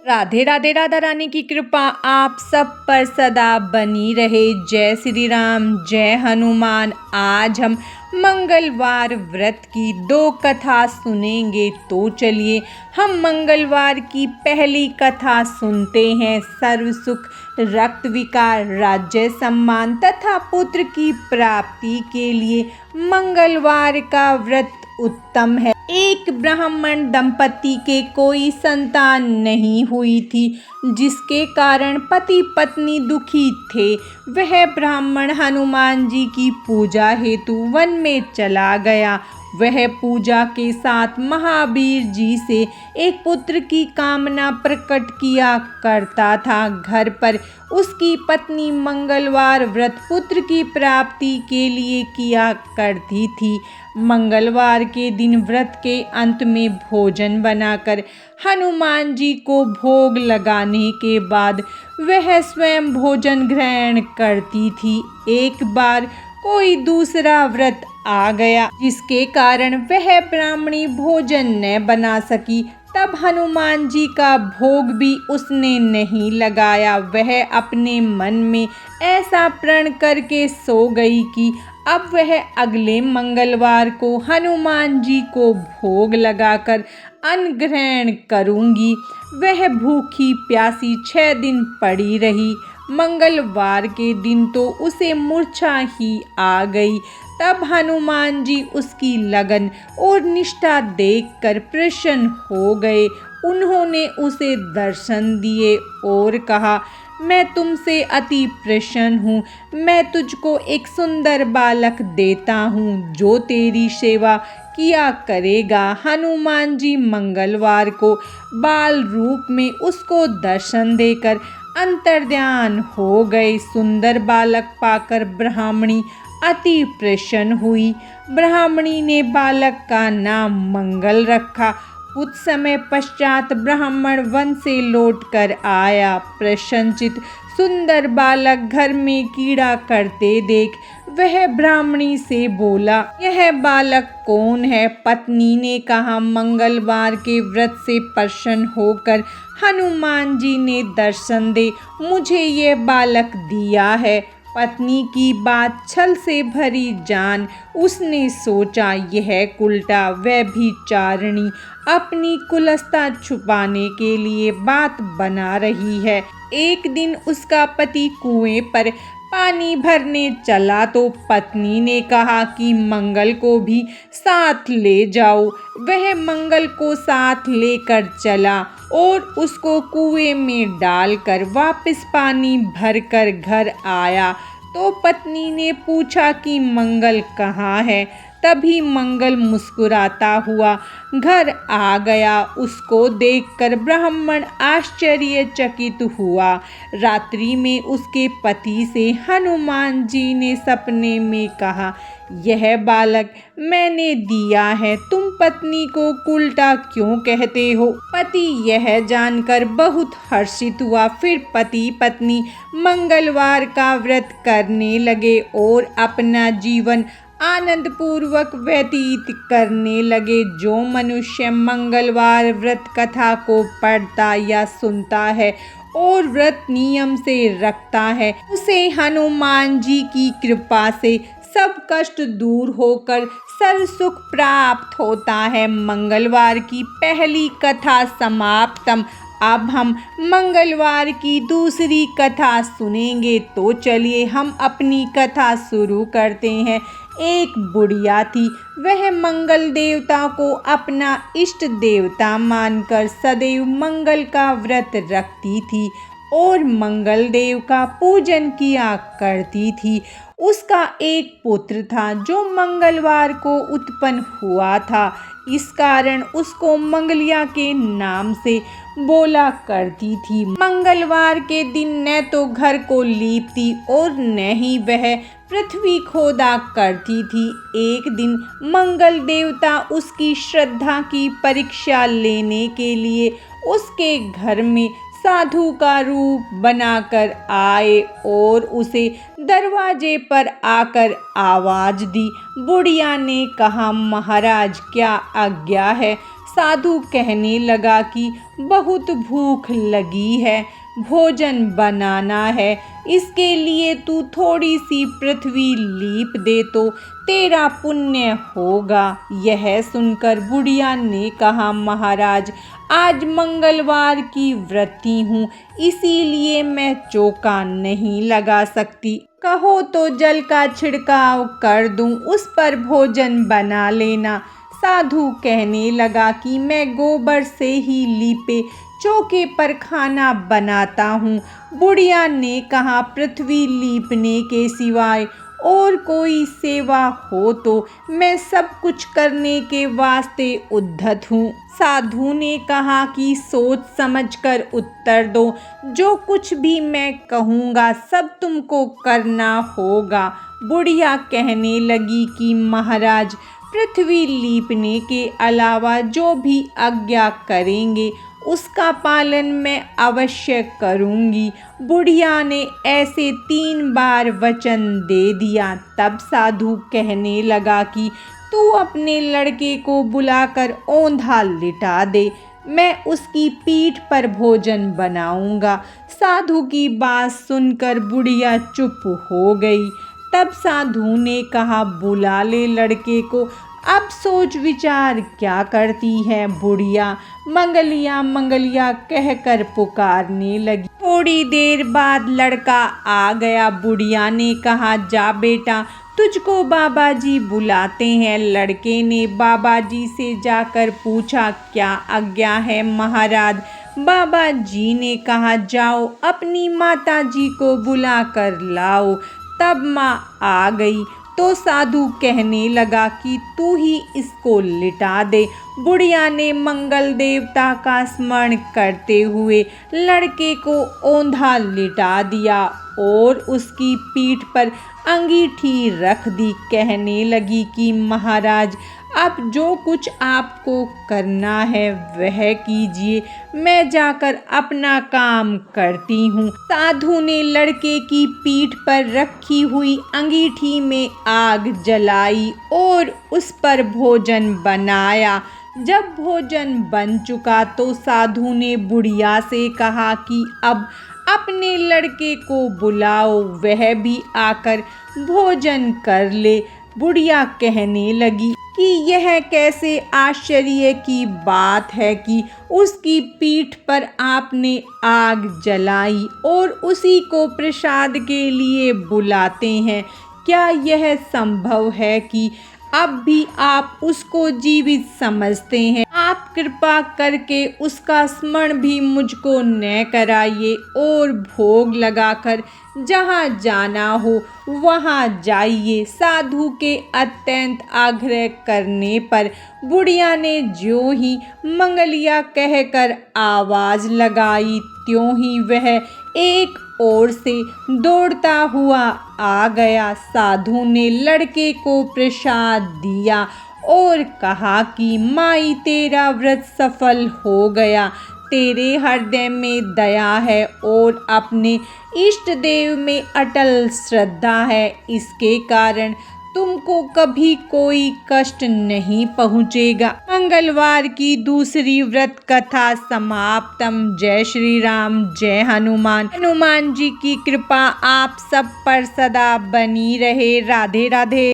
राधे राधे। राधा रानी की कृपा आप सब पर सदा बनी रहे। जय श्री राम, जय हनुमान। आज हम मंगलवार व्रत की 2 कथा सुनेंगे। तो चलिए हम मंगलवार की पहली कथा सुनते हैं। सर्व सुख, रक्त विकार, राज्य सम्मान तथा पुत्र की प्राप्ति के लिए मंगलवार का व्रत उत्तम है। एक ब्राह्मण दंपति के कोई संतान नहीं हुई थी, जिसके कारण पति पत्नी दुखी थे। वह ब्राह्मण हनुमान जी की पूजा हेतु वन में चला गया। वह पूजा के साथ महावीर जी से एक पुत्र की कामना प्रकट किया करता था। घर पर उसकी पत्नी मंगलवार व्रत पुत्र की प्राप्ति के लिए किया करती थी। मंगलवार के दिन व्रत के अंत में भोजन बनाकर हनुमान जी को भोग लगाने के बाद वह स्वयं भोजन ग्रहण करती थी। एक बार कोई दूसरा व्रत आ गया, जिसके कारण वह ब्राह्मणी भोजन न बना सकी। तब हनुमान जी का भोग भी उसने नहीं लगाया। वह अपने मन में ऐसा प्रण करके सो गई कि अब वह अगले मंगलवार को हनुमान जी को भोग लगाकर अन्न ग्रहण करूंगी। वह भूखी प्यासी 6 दिन पड़ी रही। मंगलवार के दिन तो उसे मूर्छा ही आ गई। तब हनुमान जी उसकी लगन और निष्ठा देखकर प्रसन्न हो गए। उन्होंने उसे दर्शन दिए और कहा, मैं तुमसे अति प्रसन्न हूँ। मैं तुझको एक सुंदर बालक देता हूँ जो तेरी सेवा किया करेगा। हनुमान जी मंगलवार को बाल रूप में उसको दर्शन देकर अंतर्ध्यान हो गए। सुंदर बालक पाकर ब्राह्मणी अति प्रसन्न हुई। ब्राह्मणी ने बालक का नाम मंगल रखा। कुछ समय पश्चात ब्राह्मण वन से लौटकर आया। प्रसन्नचित्त सुंदर बालक घर में कीड़ा करते देख वह ब्राह्मणी से बोला, यह बालक कौन है? पत्नी ने कहा, मंगलवार के व्रत से प्रसन्न होकर हनुमान जी ने दर्शन दे मुझे यह बालक दिया है। पत्नी की बात छल से भरी जान उसने सोचा, यह उल्टा व्यभिचारिणी अपनी कुलस्ता छुपाने के लिए बात बना रही है। एक दिन उसका पति कुएं पर पानी भरने चला तो पत्नी ने कहा कि मंगल को भी साथ ले जाओ। वह मंगल को साथ लेकर चला और उसको कुएं में डालकर वापस पानी भरकर घर आया। तो पत्नी ने पूछा कि मंगल कहाँ है? तभी मंगल मुस्कुराता हुआ घर आ गया। उसको देखकर ब्राह्मण आश्चर्यचकित हुआ। रात्रि में उसके पति से हनुमान जी ने सपने में कहा, यह बालक मैंने दिया है, तुम पत्नी को उल्टा क्यों कहते हो? पति यह जानकर बहुत हर्षित हुआ। फिर पति पत्नी मंगलवार का व्रत करने लगे और अपना जीवन आनंद पूर्वक व्यतीत करने लगे। जो मनुष्य मंगलवार व्रत कथा को पढ़ता या सुनता है और व्रत नियम से रखता है, उसे हनुमान जी की कृपा से सब कष्ट दूर होकर सर्व सुख प्राप्त होता है। मंगलवार की पहली कथा समाप्तम। अब हम मंगलवार की दूसरी कथा सुनेंगे। तो चलिए हम अपनी कथा शुरू करते हैं। एक बुढ़िया थी। वह मंगल देवता को अपना इष्ट देवता मानकर सदैव मंगल का व्रत रखती थी और मंगल देव का पूजन किया करती थी। उसका एक पुत्र था जो मंगलवार को उत्पन्न हुआ था। इस कारण उसको मंगलिया के नाम से बोला करती थी। मंगलवार के दिन न तो घर को लीपती और न ही वह पृथ्वी खोदा करती थी। एक दिन मंगल देवता उसकी श्रद्धा की परीक्षा लेने के लिए उसके घर में साधु का रूप बनाकर आए और उसे दरवाजे पर आकर आवाज दी। बुढ़िया ने कहा, महाराज क्या आज्ञा है? साधु कहने लगा कि बहुत भूख लगी है, भोजन बनाना है। इसके लिए तू थोड़ी सी पृथ्वी लीप दे तो तेरा पुण्य होगा। यह सुनकर बुढ़िया ने कहा, महाराज, आज मंगलवार की व्रती हूँ, इसीलिए मैं चौका नहीं लगा सकती। कहो तो जल का छिड़काव कर दूं, उस पर भोजन बना लेना। साधु कहने लगा कि मैं गोबर से ही लीपे चौके पर खाना बनाता हूँ। बुढ़िया ने कहा, पृथ्वी लीपने के सिवाय और कोई सेवा हो तो मैं सब कुछ करने के वास्ते उद्यत हूँ। साधु ने कहा कि सोच समझकर उत्तर दो, जो कुछ भी मैं कहूँगा सब तुमको करना होगा। बुढ़िया कहने लगी कि महाराज, पृथ्वी लीपने के अलावा जो भी आज्ञा करेंगे उसका पालन मैं अवश्य करूंगी। बुढ़िया ने ऐसे 3 बार वचन दे दिया। तब साधु कहने लगा कि तू अपने लड़के को बुलाकर औंधा लिटा दे, मैं उसकी पीठ पर भोजन बनाऊंगा। साधु की बात सुनकर बुढ़िया चुप हो गई। तब साधु ने कहा, बुला ले लड़के को। अब सोच विचार क्या करती है बुढ़िया, मंगलिया मंगलिया कहकर पुकारने लगी। थोड़ी देर बाद लड़का आ गया। बुढ़िया ने कहा, जा बेटा, तुझको बाबा जी बुलाते हैं। लड़के ने बाबा जी से जाकर पूछा, क्या आज्ञा है महाराज? बाबा जी ने कहा, जाओ अपनी माता जी को बुला कर लाओ। तब माँ आ गई तो साधु कहने लगा कि तू ही इसको लिटा दे। बुढ़िया ने मंगल देवता का स्मरण करते हुए लड़के को औंधा लिटा दिया और उसकी पीठ पर अंगीठी रख दी। कहने लगी कि महाराज, अब जो कुछ आपको करना है वह कीजिए, मैं जाकर अपना काम करती हूँ। साधु ने लड़के की पीठ पर रखी हुई अंगीठी में आग जलाई और उस पर भोजन बनाया। जब भोजन बन चुका तो साधु ने बुढ़िया से कहा कि अब अपने लड़के को बुलाओ, वह भी आकर भोजन कर ले। बुढ़िया कहने लगी कि यह कैसे आश्चर्य की बात है कि उसकी पीठ पर आपने आग जलाई और उसी को प्रसाद के लिए बुलाते हैं। क्या यह संभव है कि अब भी आप उसको जीवित समझते हैं? आप कृपा करके उसका स्मरण भी मुझको न कराइए और भोग लगाकर जहाँ जाना हो वहाँ जाइए। साधु के अत्यंत आग्रह करने पर बुढ़िया ने ज्यों ही मंगलिया कहकर आवाज लगाई, त्यों ही वह एक ओर से दौड़ता हुआ आ गया। साधु ने लड़के को प्रसाद दिया और कहा कि माई, तेरा व्रत सफल हो गया। तेरे हृदय में दया है और अपने इष्ट देव में अटल श्रद्धा है, इसके कारण तुमको कभी कोई कष्ट नहीं पहुँचेगा। मंगलवार की दूसरी व्रत कथा समाप्तम। जय श्री राम, जय हनुमान। हनुमान जी की कृपा आप सब पर सदा बनी रहे। राधे राधे।